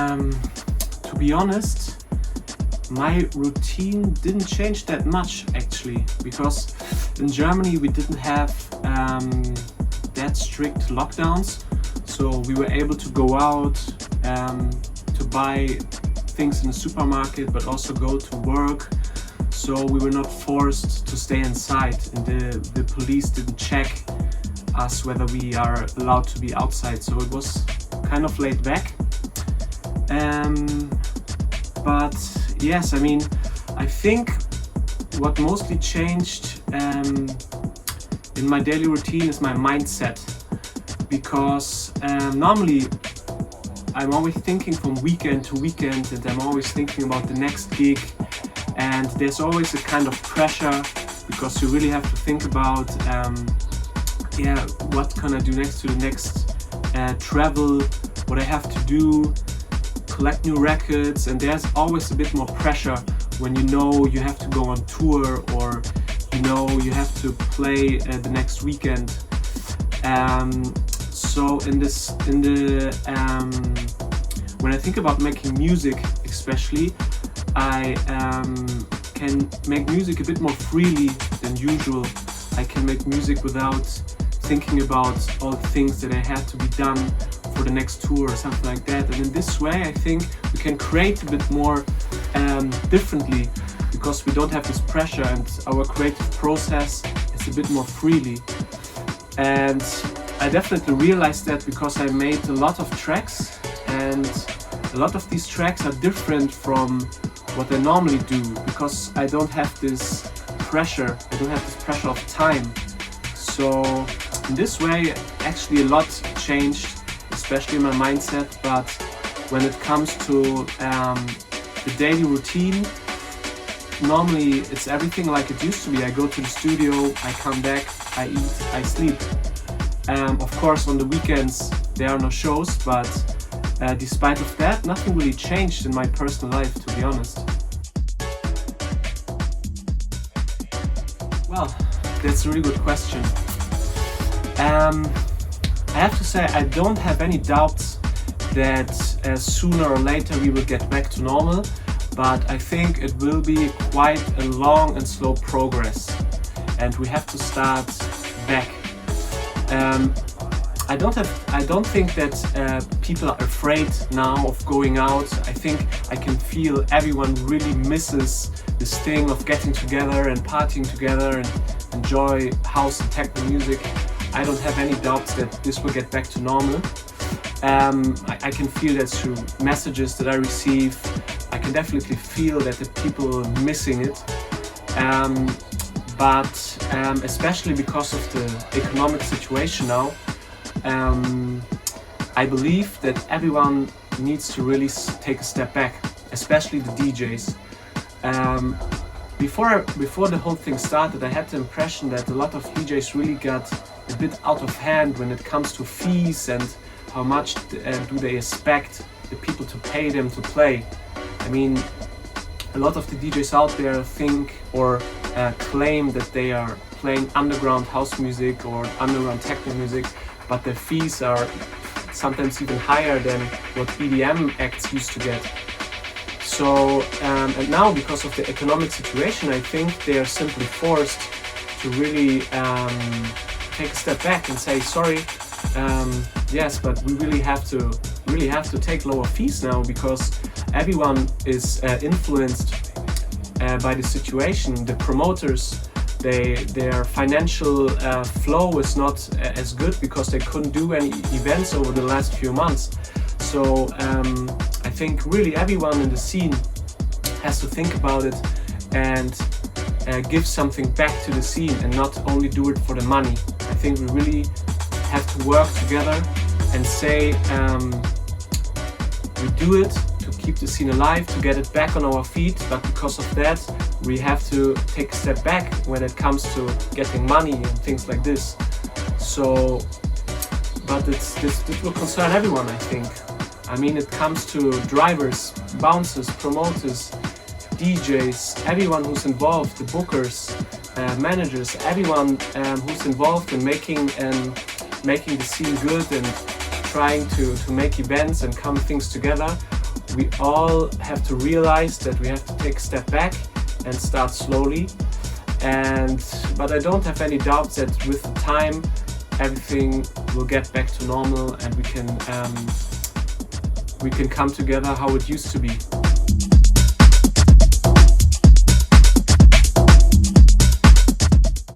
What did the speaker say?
To be honest, my routine didn't change that much actually, because in Germany we didn't have that strict lockdowns, so we were able to go out to buy things in the supermarket, but also go to work. So we were not forced to stay inside, and the police didn't check us whether we are allowed to be outside. So it was kind of laid back. But yes, I mean, I think what mostly changed in my daily routine is my mindset, because normally I'm always thinking from weekend to weekend, and I'm always thinking about the next gig, and there's always a kind of pressure because you really have to think about what can I do next to the next travel, what I have to do, collect new records, and there's always a bit more pressure when you know you have to go on tour, or you know you have to play the next weekend. So when I think about making music, especially, I can make music a bit more freely than usual. I can make music without thinking about all the things that I had to be done for the next tour or something like that. And in this way, I think we can create a bit more differently, because we don't have this pressure, and our creative process is a bit more freely. And I definitely realized that because I made a lot of tracks, and a lot of these tracks are different from what I normally do, because I don't have this pressure. I don't have this pressure of time. So in this way, actually a lot changed, especially my mindset. But when it comes to the daily routine, normally it's everything like it used to be. I go to the studio, I come back, I eat, I sleep. Of course, on the weekends there are no shows, but despite of that, nothing really changed in my personal life, to be honest. Well, that's a really good question. I have to say, I don't have any doubts that sooner or later we will get back to normal, but I think it will be quite a long and slow progress, and we have to start back. I don't think that people are afraid now of going out. I think I can feel everyone really misses this thing of getting together and partying together and enjoy house and techno music. I don't have any doubts that this will get back to normal. I can feel that through messages that I receive. I can definitely feel that the people are missing it. But especially because of the economic situation now, I believe that everyone needs to really take a step back, especially the DJs. Before the whole thing started, I had the impression that a lot of DJs really got a bit out of hand when it comes to fees and how much do they expect the people to pay them to play. I mean, a lot of the DJs out there think or claim that they are playing underground house music or underground techno music, but their fees are sometimes even higher than what EDM acts used to get. So, and now because of the economic situation, I think they are simply forced to really take a step back and say, sorry, yes, but we really have to take lower fees now, because everyone is influenced by the situation. The promoters, their financial flow is not as good because they couldn't do any events over the last few months. So I think really everyone in the scene has to think about it and give something back to the scene, and not only do it for the money. I think we really have to work together and say we do it to keep the scene alive, to get it back on our feet, but because of that we have to take a step back when it comes to getting money and things like this. So, but this will concern everyone, I think. I mean, it comes to drivers, bouncers, promoters, DJs, everyone who's involved, the bookers, managers, everyone who's involved in making the scene good and trying to make events and come things together. we all have to realize that we have to take a step back and start slowly. But I don't have any doubts that with time everything will get back to normal and we can come together how it used to be.